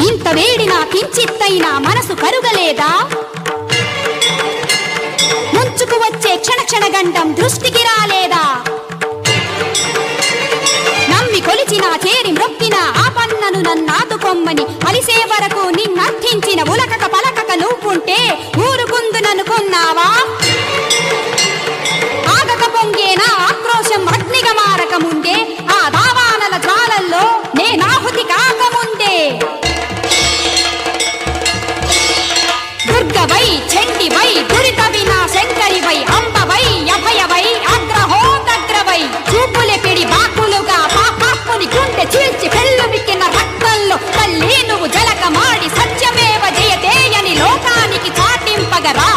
ఇంత వేడినా కించిత్తైనా మనసు కరుగలేదా? ముంచుకు వచ్చే క్షణ క్షణ గండం దృష్టికి రాలేదా? నమ్మి కొలిచిన చేరి మ్రొక్కిన ఆ పన్నను నన్నాదుకొమ్మని అలిసే వరకు నిన్నర్థించిన ఉలకక పలకక నువ్వుంటే ఊరుకుందుననుకున్నావా? ఆగక పొంగేనా ఆక్రోశం అగ్నిగా మారక ముందే, ఆ దావానల జ్వాలల్లో నేనాహుతి కాకముందే. దుర్గవై చండివై దురిత వినాశంకరివై అంబవై అభయవై అగ్రహోదగ్రవై చూపులే పిడి బాకులుగా పాపాపుని గుండె చీల్చి పెళ్ళు విక్కిన రక్తంలో తల్లి నువ్వు జలకమాడి సత్యమేవ జయతేయని లోకానికి చాటింపగరా.